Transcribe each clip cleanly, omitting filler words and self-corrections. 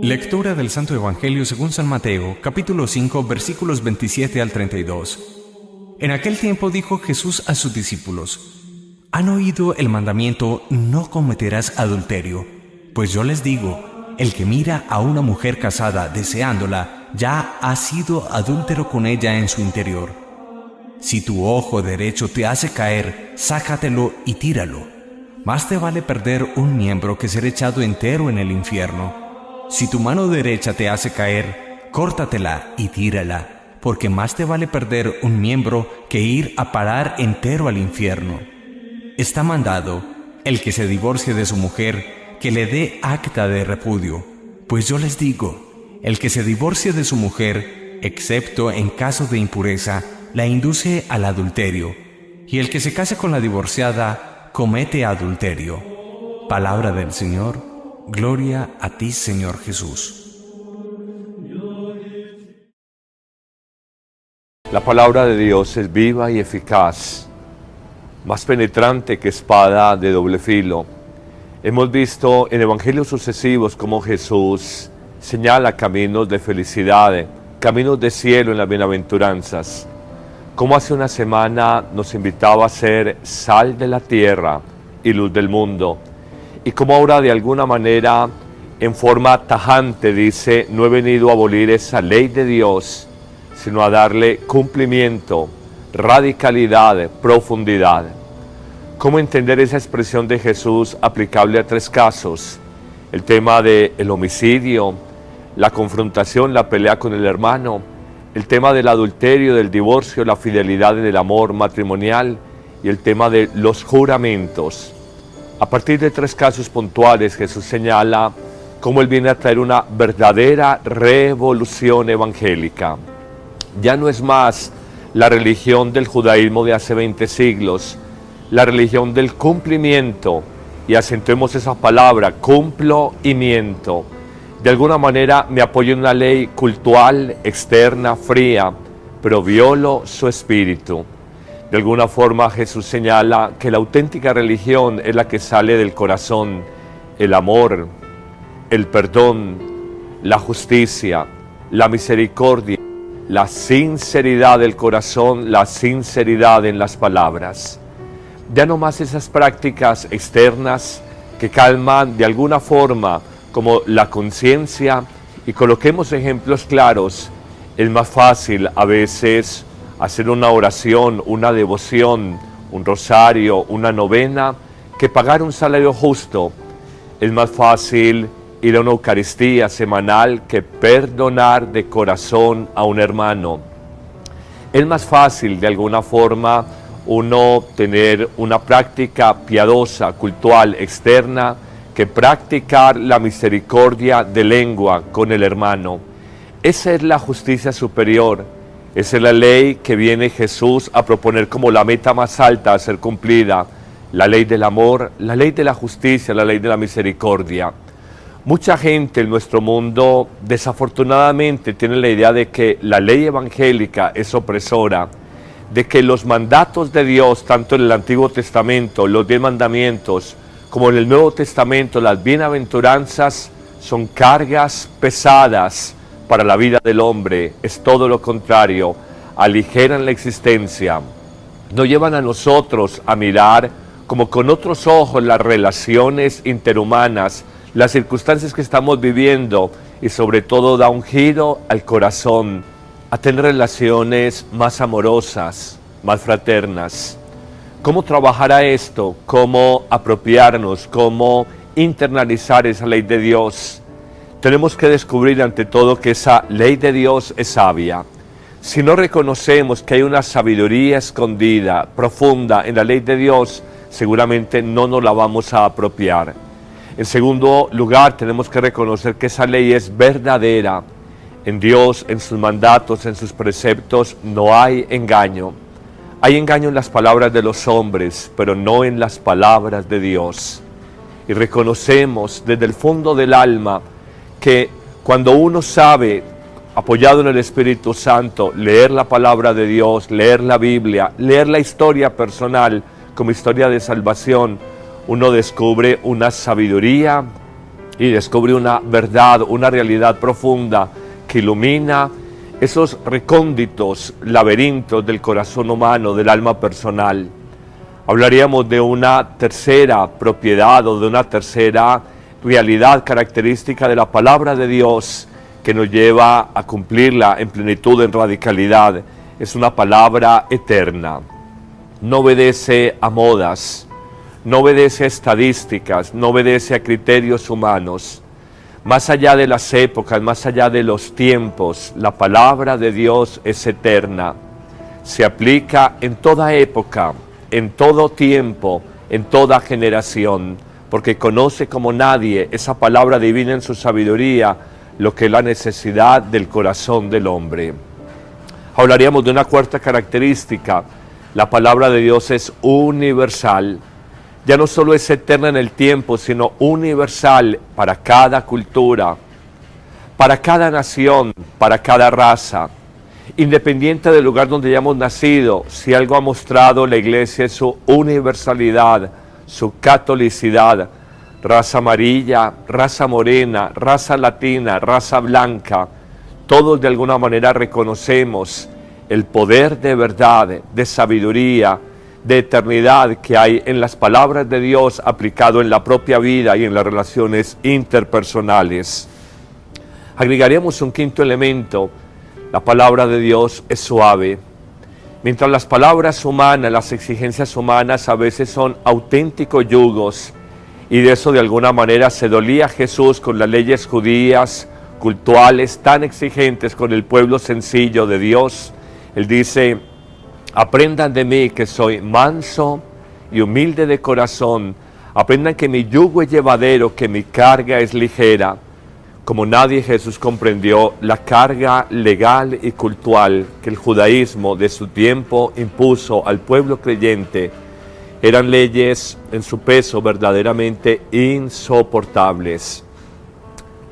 Lectura del Santo Evangelio según San Mateo, capítulo 5, versículos 27 al 32. En aquel tiempo dijo Jesús a sus discípulos: ¿Han oído el mandamiento, no cometerás adulterio? Pues yo les digo, el que mira a una mujer casada deseándola, ya ha sido adúltero con ella en su interior. Si tu ojo derecho te hace caer, sácatelo y tíralo. Más te vale perder un miembro que ser echado entero en el infierno. Si tu mano derecha te hace caer, córtatela y tírala, porque más te vale perder un miembro que ir a parar entero al infierno. Está mandado, el que se divorcie de su mujer, que le dé acta de repudio. Pues yo les digo, el que se divorcie de su mujer, excepto en caso de impureza, la induce al adulterio, y el que se case con la divorciada, comete adulterio. Palabra del Señor. Gloria a ti, Señor Jesús. La palabra de Dios es viva y eficaz, más penetrante que espada de doble filo. Hemos visto en evangelios sucesivos cómo Jesús señala caminos de felicidad, caminos de cielo en las bienaventuranzas. Como hace una semana nos invitaba a ser sal de la tierra y luz del mundo. Y como ahora de alguna manera, en forma tajante, dice: no he venido a abolir esa ley de Dios, sino a darle cumplimiento, radicalidad, profundidad. ¿Cómo entender esa expresión de Jesús aplicable a tres casos? El tema del homicidio, la confrontación, la pelea con el hermano, el tema del adulterio, del divorcio, la fidelidad en el amor matrimonial y el tema de los juramentos. A partir de tres casos puntuales, Jesús señala cómo Él viene a traer una verdadera revolución evangélica. Ya no es más la religión del judaísmo de hace 20 siglos, la religión del cumplimiento, y acentuemos esa palabra, cumplo y miento. De alguna manera me apoyo en una ley cultural, externa, fría, pero violo su espíritu. De alguna forma Jesús señala que la auténtica religión es la que sale del corazón, el amor, el perdón, la justicia, la misericordia, la sinceridad del corazón, la sinceridad en las palabras. Ya no más esas prácticas externas que calman de alguna forma como la conciencia, y coloquemos ejemplos claros. Es más fácil a veces hacer una oración, una devoción, un rosario, una novena, que pagar un salario justo. Es más fácil ir a una Eucaristía semanal que perdonar de corazón a un hermano. Es más fácil de alguna forma uno tener una práctica piadosa, cultural, externa, que practicar la misericordia de lengua con el hermano. Esa es la justicia superior. Esa es la ley que viene Jesús a proponer como la meta más alta a ser cumplida, la ley del amor, la ley de la justicia, la ley de la misericordia. Mucha gente en nuestro mundo desafortunadamente tiene la idea de que la ley evangélica es opresora, de que los mandatos de Dios, tanto en el Antiguo Testamento, los 10 mandamientos, como en el Nuevo Testamento, las bienaventuranzas, son cargas pesadas para la vida del hombre. Es todo lo contrario, aligeran la existencia, nos llevan a nosotros a mirar como con otros ojos las relaciones interhumanas, las circunstancias que estamos viviendo, y sobre todo da un giro al corazón, a tener relaciones más amorosas, más fraternas. ¿Cómo trabajar a esto? ¿Cómo apropiarnos? ¿Cómo internalizar esa ley de Dios? Tenemos que descubrir ante todo que esa ley de Dios es sabia. Si no reconocemos que hay una sabiduría escondida, profunda en la ley de Dios, seguramente no nos la vamos a apropiar. En segundo lugar, tenemos que reconocer que esa ley es verdadera. En Dios, en sus mandatos, en sus preceptos, no hay engaño. Hay engaño en las palabras de los hombres, pero no en las palabras de Dios. Y reconocemos desde el fondo del alma que cuando uno sabe, apoyado en el Espíritu Santo, leer la palabra de Dios, leer la Biblia, leer la historia personal como historia de salvación, uno descubre una sabiduría, y descubre una verdad, una realidad profunda que ilumina esos recónditos laberintos del corazón humano, del alma personal. Hablaríamos de una tercera propiedad o de una tercera realidad característica de la palabra de Dios que nos lleva a cumplirla en plenitud, en radicalidad. Es una palabra eterna. No obedece a modas, no obedece a estadísticas, no obedece a criterios humanos. Más allá de las épocas, más allá de los tiempos, la palabra de Dios es eterna. Se aplica en toda época, en todo tiempo, en toda generación, porque conoce como nadie esa palabra divina en su sabiduría, lo que es la necesidad del corazón del hombre. Hablaríamos de una cuarta característica. La palabra de Dios es universal. Ya no solo es eterna en el tiempo, sino universal para cada cultura, para cada nación, para cada raza. Independiente del lugar donde hayamos nacido, si algo ha mostrado la Iglesia es su universalidad, su catolicidad, raza amarilla, raza morena, raza latina, raza blanca, todos de alguna manera reconocemos el poder de verdad, de sabiduría, de eternidad que hay en las palabras de Dios aplicado en la propia vida y en las relaciones interpersonales. Agregaríamos un quinto elemento. La palabra de Dios es suave. Mientras las palabras humanas, las exigencias humanas a veces son auténticos yugos, y de eso de alguna manera se dolía Jesús con las leyes judías, cultuales, tan exigentes con el pueblo sencillo de Dios. Él dice: aprendan de mí que soy manso y humilde de corazón. Aprendan que mi yugo es llevadero, que mi carga es ligera. Como nadie, Jesús comprendió la carga legal y cultural que el judaísmo de su tiempo impuso al pueblo creyente. Eran leyes en su peso verdaderamente insoportables.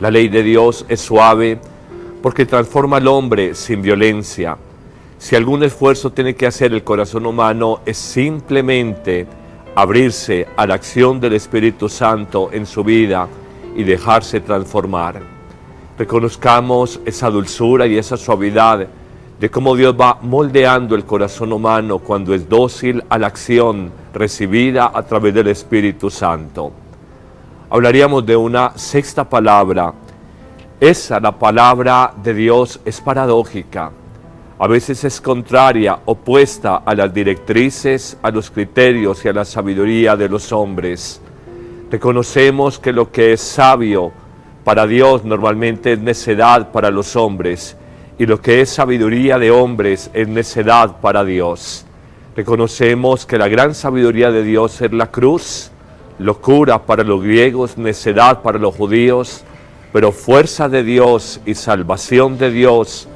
La ley de Dios es suave porque transforma al hombre sin violencia. Si algún esfuerzo tiene que hacer el corazón humano es simplemente abrirse a la acción del Espíritu Santo en su vida y dejarse transformar. Reconozcamos esa dulzura y esa suavidad de cómo Dios va moldeando el corazón humano cuando es dócil a la acción recibida a través del Espíritu Santo. Hablaríamos de una sexta palabra. La palabra de Dios es paradójica. A veces es contraria, opuesta a las directrices, a los criterios y a la sabiduría de los hombres. Reconocemos que lo que es sabio para Dios normalmente es necedad para los hombres, y lo que es sabiduría de hombres es necedad para Dios. Reconocemos que la gran sabiduría de Dios es la cruz, locura para los griegos, necedad para los judíos, pero fuerza de Dios y salvación de Dios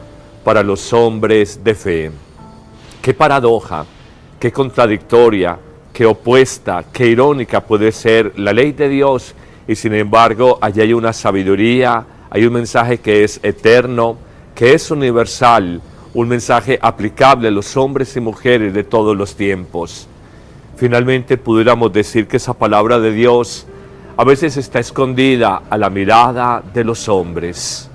para los hombres de fe. Qué paradoja, qué contradictoria, qué opuesta, qué irónica puede ser la ley de Dios, y sin embargo allí hay una sabiduría, hay un mensaje que es eterno, que es universal, un mensaje aplicable a los hombres y mujeres de todos los tiempos. Finalmente pudiéramos decir que esa palabra de Dios a veces está escondida a la mirada de los hombres,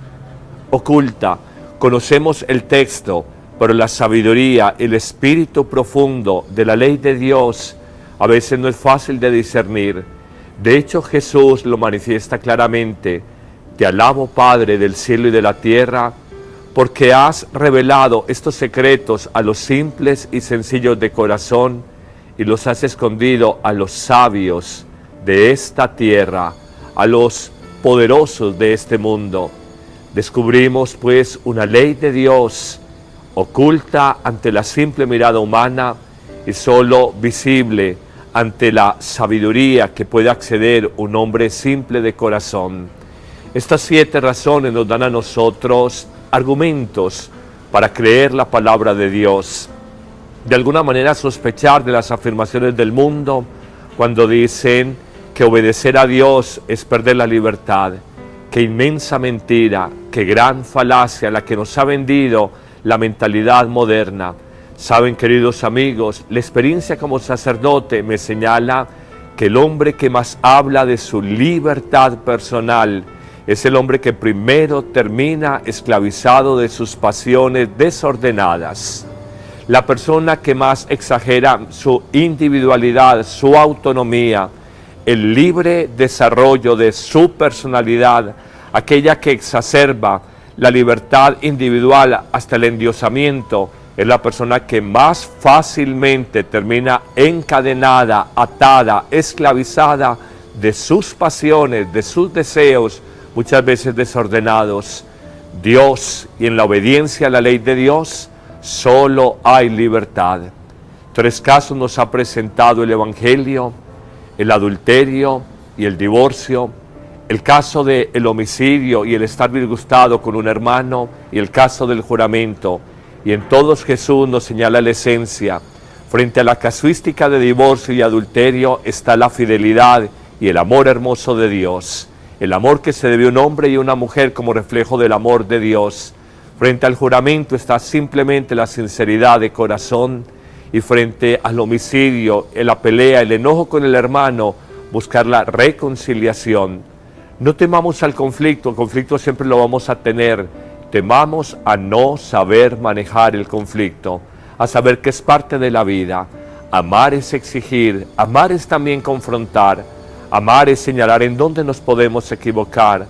oculta. Conocemos el texto, pero la sabiduría, el espíritu profundo de la ley de Dios a veces no es fácil de discernir. De hecho, Jesús lo manifiesta claramente: te alabo, Padre del cielo y de la tierra, porque has revelado estos secretos a los simples y sencillos de corazón y los has escondido a los sabios de esta tierra, a los poderosos de este mundo. Descubrimos pues una ley de Dios oculta ante la simple mirada humana y solo visible ante la sabiduría que puede acceder un hombre simple de corazón. Estas 7 razones nos dan a nosotros argumentos para creer la palabra de Dios. De alguna manera sospechar de las afirmaciones del mundo cuando dicen que obedecer a Dios es perder la libertad. Qué inmensa mentira, qué gran falacia la que nos ha vendido la mentalidad moderna. Saben, queridos amigos, la experiencia como sacerdote me señala que el hombre que más habla de su libertad personal es el hombre que primero termina esclavizado de sus pasiones desordenadas. La persona que más exagera su individualidad, su autonomía, el libre desarrollo de su personalidad, aquella que exacerba la libertad individual hasta el endiosamiento, es la persona que más fácilmente termina encadenada, atada, esclavizada de sus pasiones, de sus deseos, muchas veces desordenados. Dios, y en la obediencia a la ley de Dios, solo hay libertad. 3 casos nos ha presentado el Evangelio: el adulterio y el divorcio, el caso del homicidio y el estar disgustado con un hermano, y el caso del juramento. Y en todos Jesús nos señala la esencia. Frente a la casuística de divorcio y adulterio está la fidelidad y el amor hermoso de Dios. El amor que se debe a un hombre y a una mujer como reflejo del amor de Dios. Frente al juramento está simplemente la sinceridad de corazón, y frente al homicidio, la pelea, el enojo con el hermano, buscar la reconciliación. No temamos al conflicto, el conflicto siempre lo vamos a tener. Temamos a no saber manejar el conflicto, a saber que es parte de la vida. Amar es exigir, amar es también confrontar, amar es señalar en dónde nos podemos equivocar.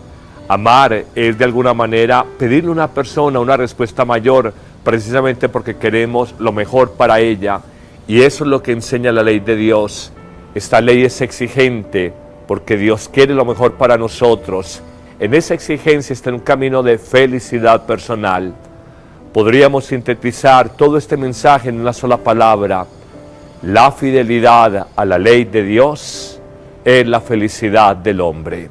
Amar es de alguna manera pedirle a una persona una respuesta mayor, precisamente porque queremos lo mejor para ella. Y eso es lo que enseña la ley de Dios. Esta ley es exigente porque Dios quiere lo mejor para nosotros. En esa exigencia está un camino de felicidad personal. Podríamos sintetizar todo este mensaje en una sola palabra: la fidelidad a la ley de Dios es la felicidad del hombre.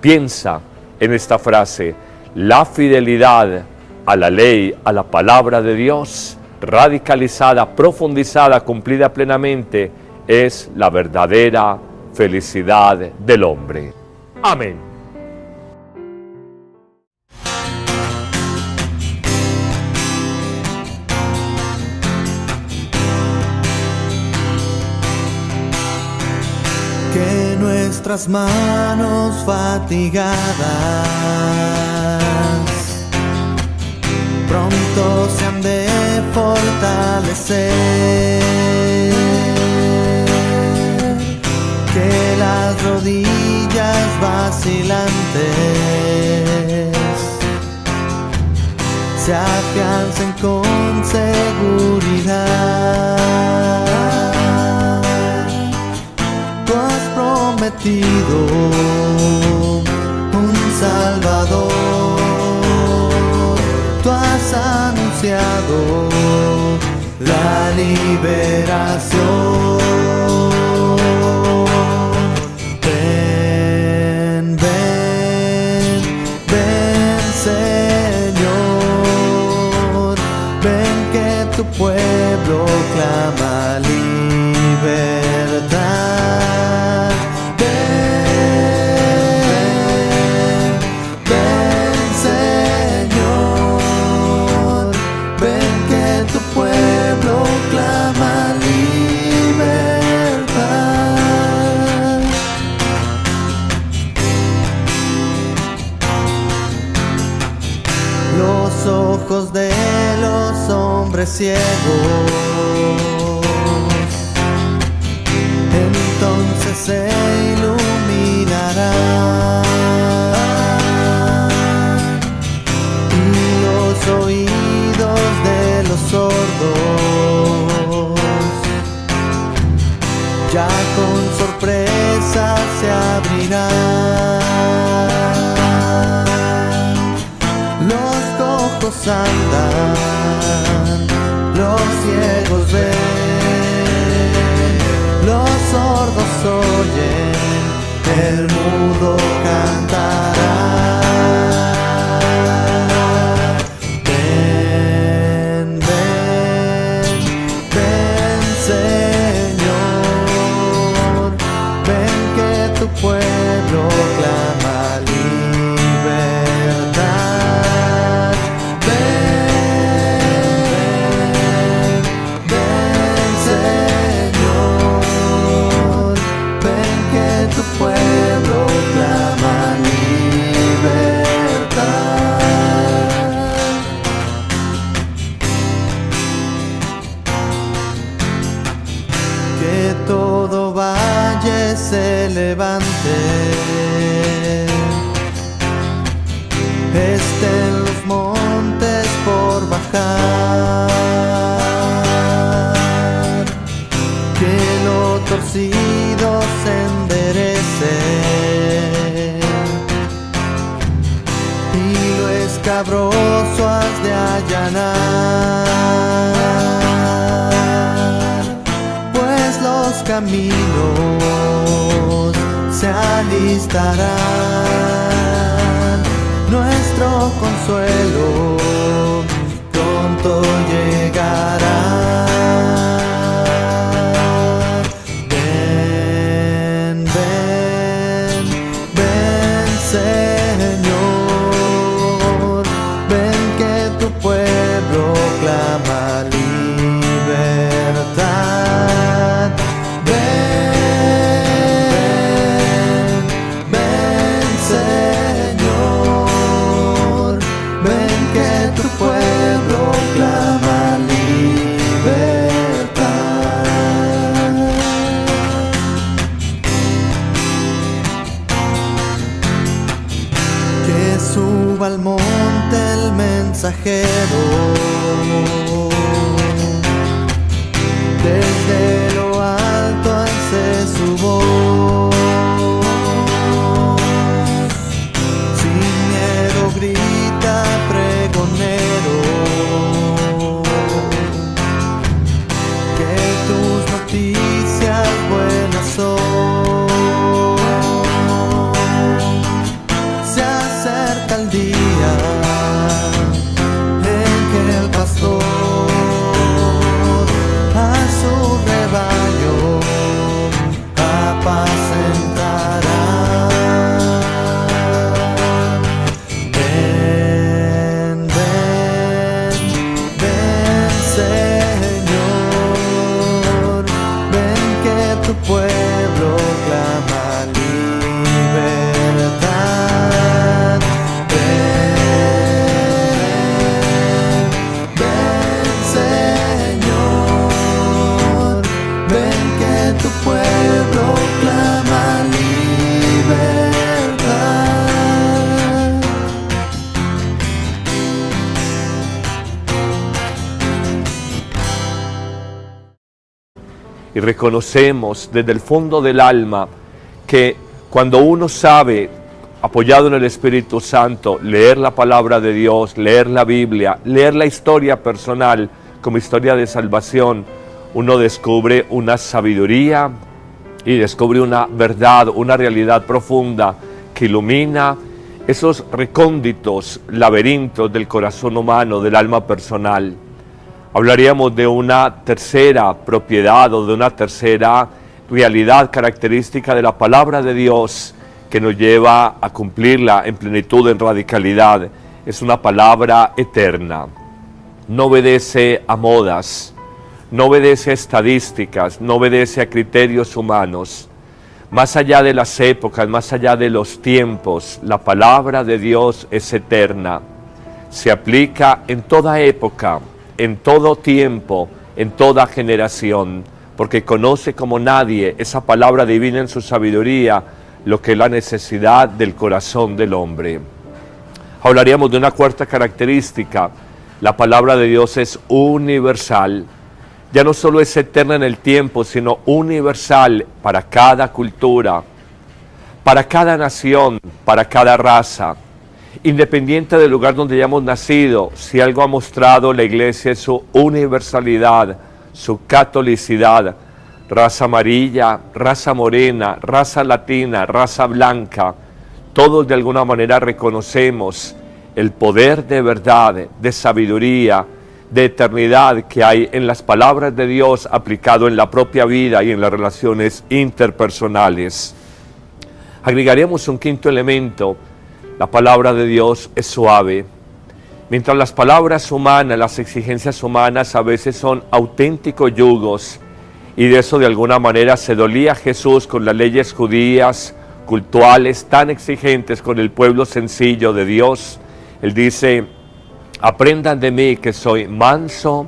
Piensa en esta frase: la fidelidad a la ley, a la palabra de Dios, radicalizada, profundizada, cumplida plenamente, es la verdadera felicidad del hombre. Amén. Que nuestras manos fatigadas pronto se han de fortalecer, que las rodillas vacilantes se afiancen con seguridad. Tú has prometido un Salvador, tú has anunciado la liberación. Ven, ven, ven, Señor, ven que tu pueblo clama libertad. Ven, ven, Señor, ven que tu pueblo clama libertad. Los ojos de los hombres ciegos entonces se iluminarán, y los oídos de los sordos ya con sorpresa se abrirán. Los cojos andan, los ciegos ven, los sordos oyen, el mudo cantará. Ven, ven, ven, Señor, ven que tu pueblo clama libertad. Ven, que todo valle se levante, estén los montes por bajar, que lo torcido se enderece y lo escabroso has de allanar, pues los caminos se alistarán, nuestro consuelo pronto llegará. Ven, ven, ven, Señor, ven que tu pueblo clama libertad. Ven, ven, Señor, ven que tu pueblo clama libertad. Que suba al monte el mensajero, desde lo alto alce su voz, sin miedo grita pregonero, que tus noticias buenas son. Se acerca el día en que el pastor a su rebaño apacentará. Ven, ven, ven, Señor, ven que tu pueblo clama libertad. Ven, ven, Señor, ven que tu pueblo clama libertad. Y reconocemos desde el fondo del alma que cuando uno sabe, apoyado en el Espíritu Santo, leer la palabra de Dios, leer la Biblia, leer la historia personal como historia de salvación, uno descubre una sabiduría y descubre una verdad, una realidad profunda que ilumina esos recónditos laberintos del corazón humano, del alma personal. Hablaríamos de una tercera propiedad o de una tercera realidad característica de la palabra de Dios que nos lleva a cumplirla en plenitud, en radicalidad. Es una palabra eterna. No obedece a modas, no obedece a estadísticas, no obedece a criterios humanos. Más allá de las épocas, más allá de los tiempos, la palabra de Dios es eterna. Se aplica en toda época, en todo tiempo, en toda generación, porque conoce como nadie esa palabra divina en su sabiduría, lo que es la necesidad del corazón del hombre. Hablaríamos de una cuarta característica. La palabra de Dios es universal. Ya no solo es eterna en el tiempo, sino universal para cada cultura, para cada nación, para cada raza. Independiente del lugar donde hayamos nacido, si algo ha mostrado la Iglesia es su universalidad, su catolicidad. Raza amarilla, raza morena, raza latina, raza blanca, todos de alguna manera reconocemos el poder de verdad, de sabiduría, de eternidad que hay en las palabras de Dios aplicado en la propia vida y en las relaciones interpersonales. Agregaríamos un quinto elemento. La palabra de Dios es suave. Mientras las palabras humanas, las exigencias humanas a veces son auténticos yugos, y de eso de alguna manera se dolía Jesús con las leyes judías, cultuales, tan exigentes con el pueblo sencillo de Dios. Él dice: aprendan de mí que soy manso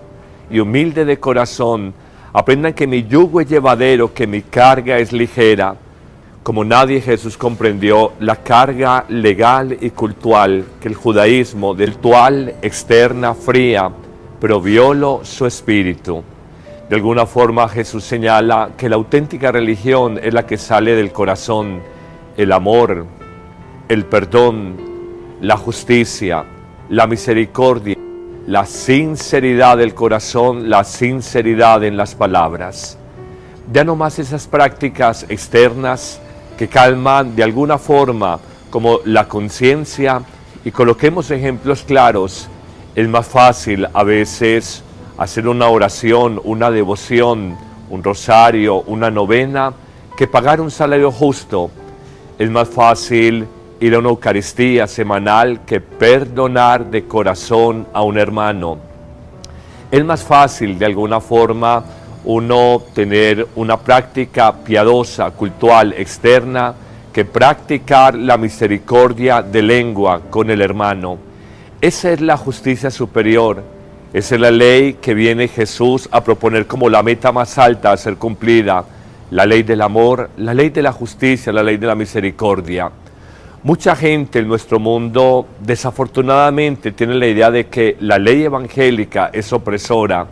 y humilde de corazón, Aprendan que mi yugo es llevadero, que mi carga es ligera. Como nadie, Jesús comprendió la carga legal y cultural que el judaísmo, virtual, externa, fría, pero violó su espíritu. De alguna forma Jesús señala que la auténtica religión es la que sale del corazón, el amor, el perdón, la justicia, la misericordia, la sinceridad del corazón, la sinceridad en las palabras. Ya no más esas prácticas externas que calman de alguna forma como la conciencia, y coloquemos ejemplos claros. Es más fácil a veces hacer una oración, una devoción, un rosario, una novena, que pagar un salario justo. Es más fácil ir a una Eucaristía semanal que perdonar de corazón a un hermano. Es más fácil de alguna forma uno tener una práctica piadosa, cultural, externa, que practicar la misericordia de lengua con el hermano. Esa es la justicia superior, esa es la ley que viene Jesús a proponer como la meta más alta a ser cumplida, la ley del amor, la ley de la justicia, la ley de la misericordia. Mucha gente en nuestro mundo desafortunadamente tiene la idea de que la ley evangélica es opresora,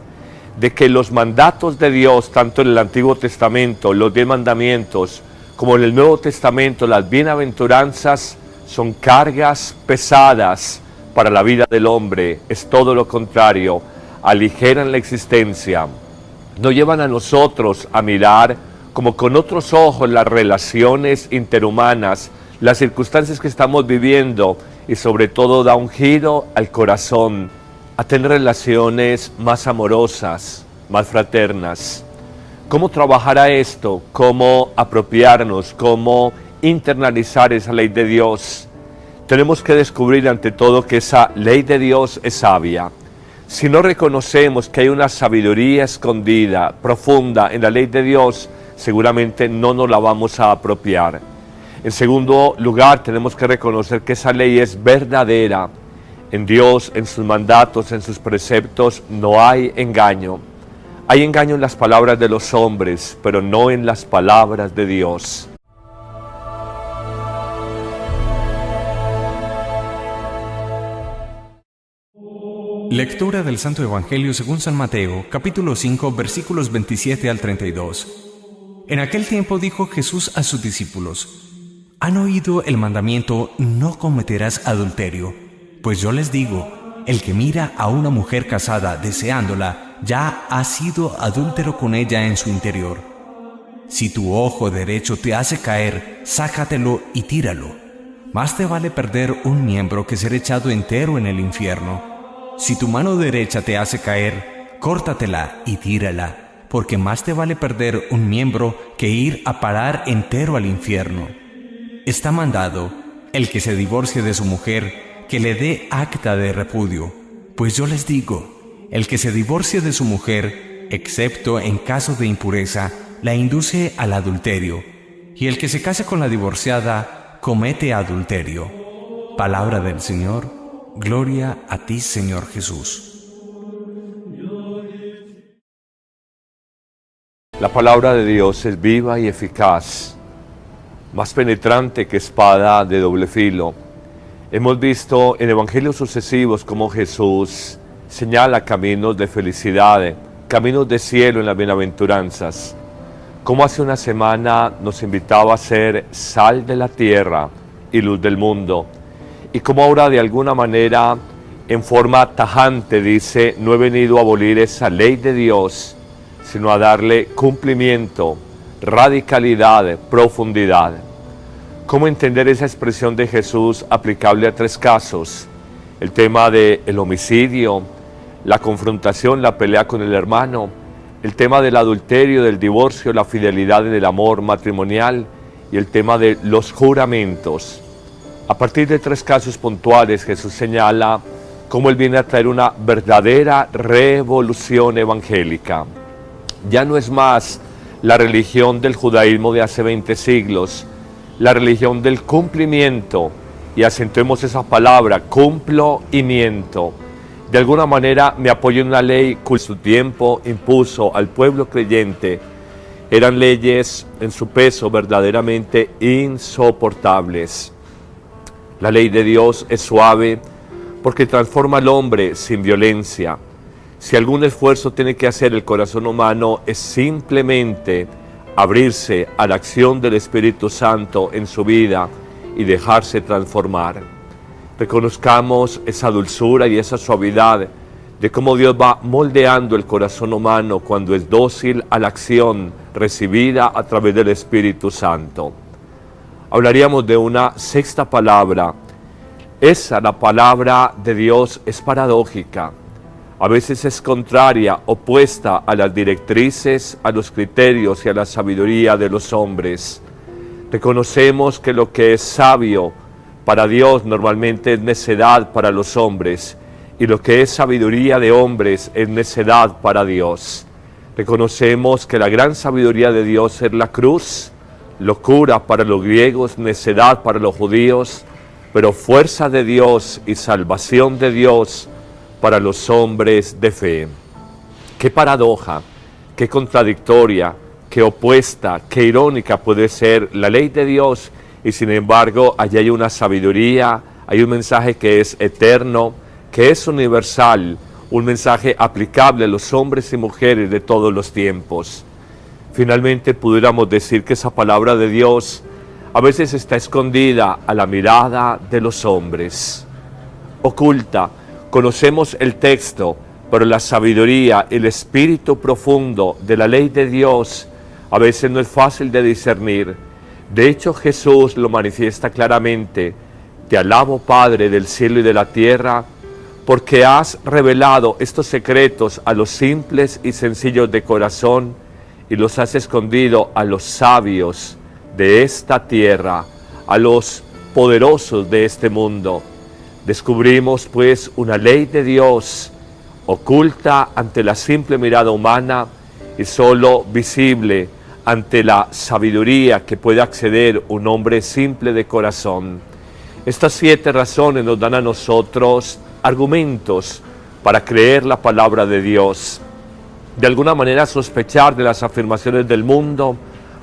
de que los mandatos de Dios, tanto en el Antiguo Testamento, los 10 mandamientos, como en el Nuevo Testamento, las bienaventuranzas, son cargas pesadas para la vida del hombre. Es todo lo contrario, aligeran la existencia, no llevan a nosotros a mirar como con otros ojos las relaciones interhumanas, las circunstancias que estamos viviendo, y sobre todo da un giro al corazón, a tener relaciones más amorosas, más fraternas. ¿Cómo trabajar a esto? ¿Cómo apropiarnos? ¿Cómo internalizar esa ley de Dios? Tenemos que descubrir ante todo que esa ley de Dios es sabia. Si no reconocemos que hay una sabiduría escondida, profunda en la ley de Dios, seguramente no nos la vamos a apropiar. En segundo lugar, tenemos que reconocer que esa ley es verdadera. En Dios, en sus mandatos, en sus preceptos, no hay engaño. Hay engaño en las palabras de los hombres, pero no en las palabras de Dios. Lectura del Santo Evangelio según San Mateo, capítulo 5, versículos 27 al 32. En aquel tiempo dijo Jesús a sus discípulos: ¿Han oído el mandamiento, no cometerás adulterio? Pues yo les digo, el que mira a una mujer casada deseándola, ya ha sido adúltero con ella en su interior. Si tu ojo derecho te hace caer, sácatelo y tíralo. Más te vale perder un miembro que ser echado entero en el infierno. Si tu mano derecha te hace caer, córtatela y tírala, porque más te vale perder un miembro que ir a parar entero al infierno. Está mandado, el que se divorcie de su mujer, que le dé acta de repudio. Pues yo les digo, el que se divorcie de su mujer, excepto en caso de impureza, la induce al adulterio, y el que se case con la divorciada, comete adulterio. Palabra del Señor. Gloria a ti, Señor Jesús. La palabra de Dios es viva y eficaz, más penetrante que espada de doble filo. Hemos visto en evangelios sucesivos cómo Jesús señala caminos de felicidad, caminos de cielo en las bienaventuranzas. Como hace una semana nos invitaba a ser sal de la tierra y luz del mundo. Y como ahora de alguna manera, en forma tajante, dice: no he venido a abolir esa ley de Dios, sino a darle cumplimiento, radicalidad, profundidad. ¿Cómo entender esa expresión de Jesús aplicable a 3 casos? El tema del homicidio, la confrontación, la pelea con el hermano, el tema del adulterio, del divorcio, la fidelidad en el amor matrimonial, y el tema de los juramentos. A partir de 3 casos puntuales, Jesús señala cómo Él viene a traer una verdadera revolución evangélica. Ya no es más la religión del judaísmo de hace 20 siglos, la religión del cumplimiento, y acentuemos esa palabra, cumplo y miento. De alguna manera me apoyo en una ley que en su tiempo impuso al pueblo creyente. Eran leyes en su peso verdaderamente insoportables. La ley de Dios es suave porque transforma al hombre sin violencia. Si algún esfuerzo tiene que hacer el corazón humano es simplemente abrirse a la acción del Espíritu Santo en su vida y dejarse transformar. Reconozcamos esa dulzura y esa suavidad de cómo Dios va moldeando el corazón humano cuando es dócil a la acción recibida a través del Espíritu Santo. Hablaríamos de una sexta palabra. La palabra de Dios es paradójica. A veces es contraria, opuesta a las directrices, a los criterios y a la sabiduría de los hombres. Reconocemos que lo que es sabio para Dios normalmente es necedad para los hombres, y lo que es sabiduría de hombres es necedad para Dios. Reconocemos que la gran sabiduría de Dios es la cruz, locura para los griegos, necedad para los judíos, pero fuerza de Dios y salvación de Dios para los hombres de fe. Qué paradoja, qué contradictoria, qué opuesta, qué irónica puede ser la ley de Dios, y sin embargo allí hay una sabiduría, hay un mensaje que es eterno, que es universal, un mensaje aplicable a los hombres y mujeres de todos los tiempos. Finalmente pudiéramos decir que esa palabra de Dios a veces está escondida a la mirada de los hombres, oculta. Conocemos el texto, pero la sabiduría, el espíritu profundo de la ley de Dios a veces no es fácil de discernir. De hecho, Jesús lo manifiesta claramente. Te alabo, Padre del cielo y de la tierra, porque has revelado estos secretos a los simples y sencillos de corazón y los has escondido a los sabios de esta tierra, a los poderosos de este mundo. Descubrimos pues una ley de Dios oculta ante la simple mirada humana y solo visible ante la sabiduría que puede acceder un hombre simple de corazón. Estas 7 razones nos dan a nosotros argumentos para creer la palabra de Dios. De alguna manera sospechar de las afirmaciones del mundo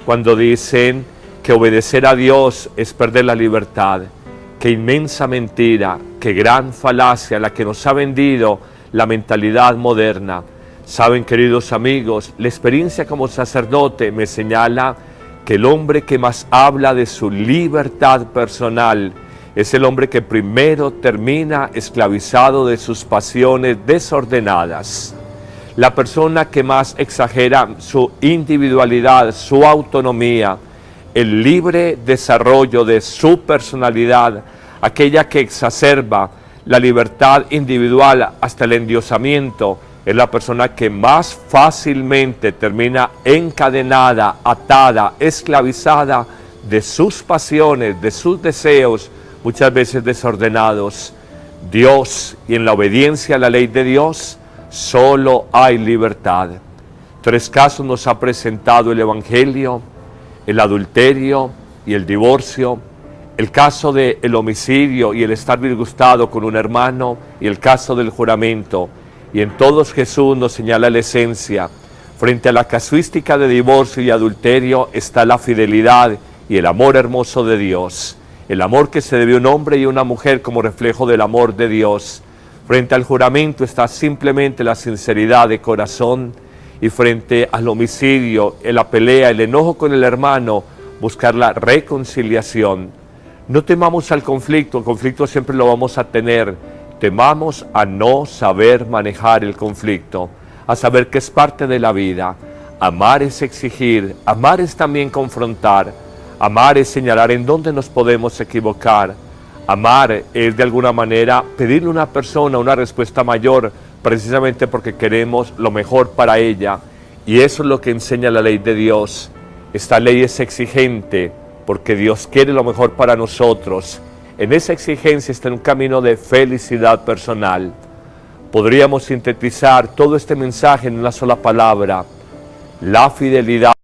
cuando dicen que obedecer a Dios es perder la libertad. Qué inmensa mentira, qué gran falacia la que nos ha vendido la mentalidad moderna. Saben, queridos amigos, la experiencia como sacerdote me señala que el hombre que más habla de su libertad personal es el hombre que primero termina esclavizado de sus pasiones desordenadas. La persona que más exagera su individualidad, su autonomía, el libre desarrollo de su personalidad, aquella que exacerba la libertad individual hasta el endiosamiento, es la persona que más fácilmente termina encadenada, atada, esclavizada de sus pasiones, de sus deseos, muchas veces desordenados. Dios, y en la obediencia a la ley de Dios, solo hay libertad. 3 casos nos ha presentado el Evangelio: el adulterio y el divorcio, el caso del homicidio y el estar disgustado con un hermano, y el caso del juramento. Y en todos Jesús nos señala la esencia. Frente a la casuística de divorcio y adulterio está la fidelidad y el amor hermoso de Dios. El amor que se debe a un hombre y a una mujer como reflejo del amor de Dios. Frente al juramento está simplemente la sinceridad de corazón, y frente al homicidio, la pelea, el enojo con el hermano, buscar la reconciliación. No temamos al conflicto, el conflicto siempre lo vamos a tener. Temamos a no saber manejar el conflicto, a saber que es parte de la vida. Amar es exigir, amar es también confrontar, amar es señalar en dónde nos podemos equivocar. Amar es de alguna manera pedirle a una persona una respuesta mayor, precisamente porque queremos lo mejor para ella. Y eso es lo que enseña la ley de Dios. Esta ley es exigente porque Dios quiere lo mejor para nosotros. En esa exigencia está un camino de felicidad personal. Podríamos sintetizar todo este mensaje en una sola palabra: la fidelidad.